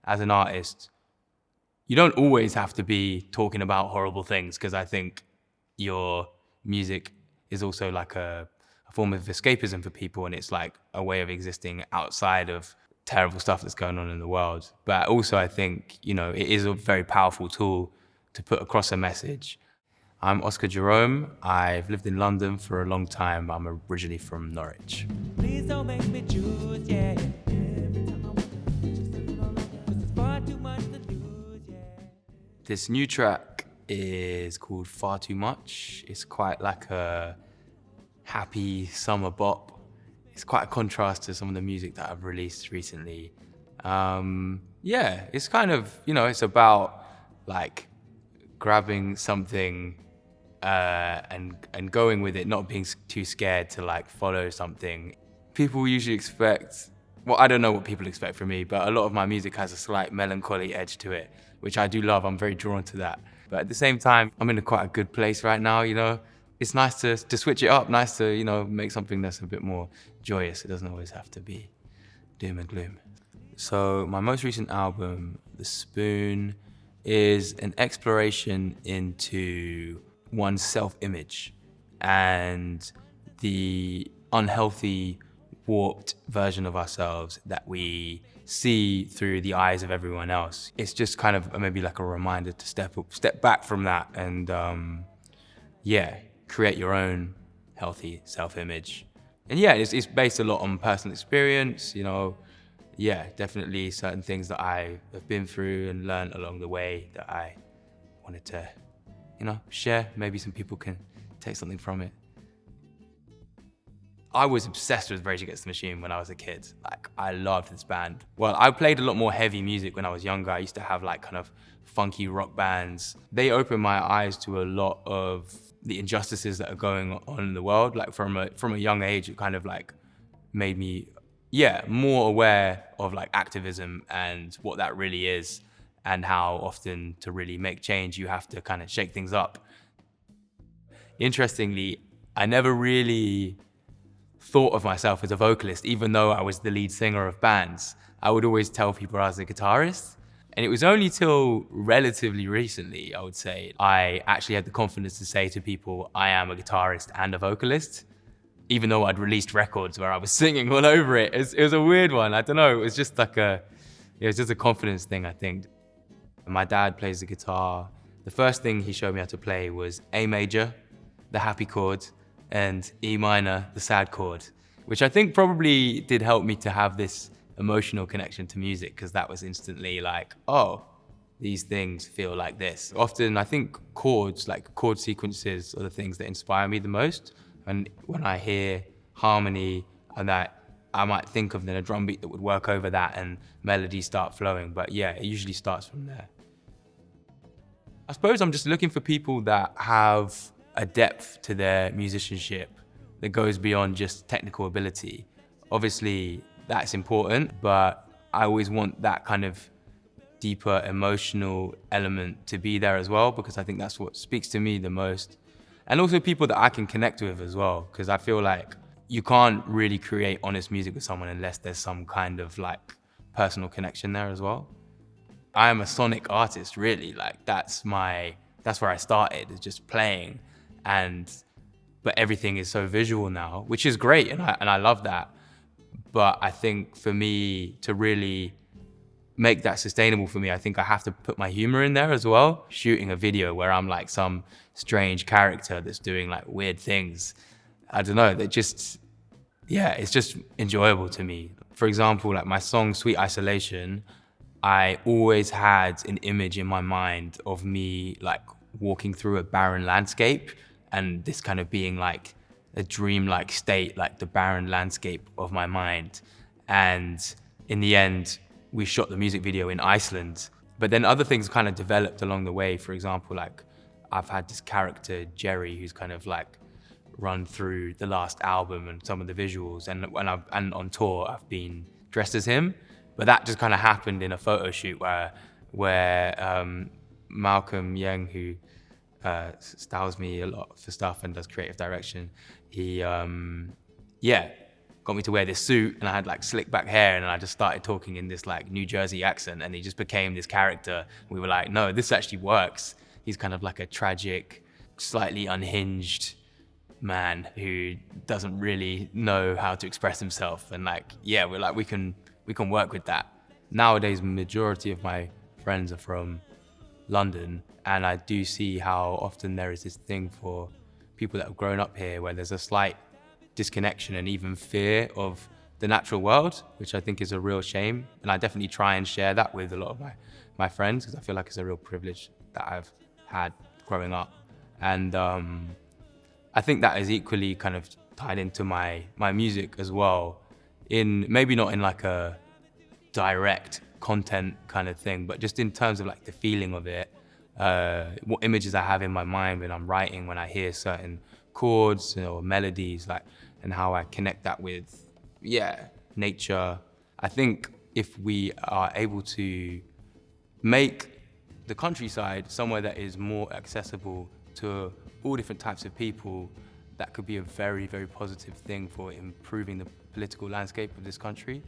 as an artist, you don't always have to be talking about horrible things, because I think your music is also like a form of escapism for people, and it's like a way of existing outside of terrible stuff that's going on in the world. But also I think, it is a very powerful tool to put across a message. I'm Oscar Jerome. I've lived in London for a long time. I'm originally from Norwich. Please don't make me choose, yeah. Every time I want to just a little longer, 'cause it's far too much to lose, yeah. This new track is called Far Too Much. It's quite like a happy summer bop. It's quite a contrast to some of the music that I've released recently. It's kind of, it's about like grabbing something and going with it, not being too scared to like follow something. People usually expect, well, I don't know what people expect from me, but a lot of my music has a slight melancholy edge to it, which I do love. I'm very drawn to that. But at the same time, I'm in quite a good place right now, It's nice to switch it up, nice to, make something that's a bit more joyous. It doesn't always have to be doom and gloom. So my most recent album, The Spoon, is an exploration into one's self-image and the unhealthy, warped version of ourselves that we see through the eyes of everyone else. It's just kind of maybe like a reminder to step back from that and create your own healthy self-image. And it's based a lot on personal experience, definitely certain things that I have been through and learned along the way that I wanted to, share. Maybe some people can take something from it. I was obsessed with Rage Against the Machine when I was a kid. Like, I loved this band. Well, I played a lot more heavy music when I was younger. I used to have like kind of funky rock bands. They opened my eyes to a lot of the injustices that are going on in the world. Like from a young age, it kind of like made me, more aware of like activism and what that really is, and how often to really make change, you have to kind of shake things up. Interestingly, I never really thought of myself as a vocalist, even though I was the lead singer of bands. I would always tell people I was a guitarist. And it was only till relatively recently, I would say, I actually had the confidence to say to people, I am a guitarist and a vocalist, even though I'd released records where I was singing all over it. It was a weird one. I don't know. It was just like it was just a confidence thing, I think. My dad plays the guitar. The first thing he showed me how to play was A major, the happy chord, and E minor, the sad chord, which I think probably did help me to have this emotional connection to music, because that was instantly like, oh, these things feel like this. Often I think chords, like chord sequences, are the things that inspire me the most. And when I hear harmony and that, I might think of then a drum beat that would work over that and melodies start flowing. But it usually starts from there. I suppose I'm just looking for people that have a depth to their musicianship that goes beyond just technical ability. Obviously, that's important, but I always want that kind of deeper emotional element to be there as well, because I think that's what speaks to me the most. And also people that I can connect with as well, because I feel like you can't really create honest music with someone unless there's some kind of like personal connection there as well. I am a sonic artist, really. Like that's where I started, is just playing. But everything is so visual now, which is great, and I love that. But I think for me to really make that sustainable for me, I think I have to put my humor in there as well. Shooting a video where I'm like some strange character that's doing like weird things, I don't know, that just, it's just enjoyable to me. For example, like my song Sweet Isolation, I always had an image in my mind of me like walking through a barren landscape, and this kind of being like a dreamlike state, like the barren landscape of my mind. And in the end, we shot the music video in Iceland. But then other things kind of developed along the way. For example, like I've had this character, Jerry, who's kind of like run through the last album and some of the visuals. And on tour, I've been dressed as him. But that just kind of happened in a photo shoot where Malcolm Yang, who styles me a lot for stuff and does creative direction, he got me to wear this suit, and I had like slick back hair, and I just started talking in this like New Jersey accent, and he just became this character. We were like, no, this actually works. He's kind of like a tragic, slightly unhinged man who doesn't really know how to express himself, and like, yeah, we're like, we can work with that. Nowadays, majority of my friends are from London, and I do see how often there is this thing for people that have grown up here where there's a slight disconnection and even fear of the natural world, which I think is a real shame. And I definitely try and share that with a lot of my friends, because I feel like it's a real privilege that I've had growing up. And I think that is equally kind of tied into my music as well, in maybe not in like a direct content kind of thing, but just in terms of like the feeling of it, what images I have in my mind when I'm writing, when I hear certain chords or melodies, like, and how I connect that with, nature. I think if we are able to make the countryside somewhere that is more accessible to all different types of people, that could be a very, very positive thing for improving the political landscape of this country.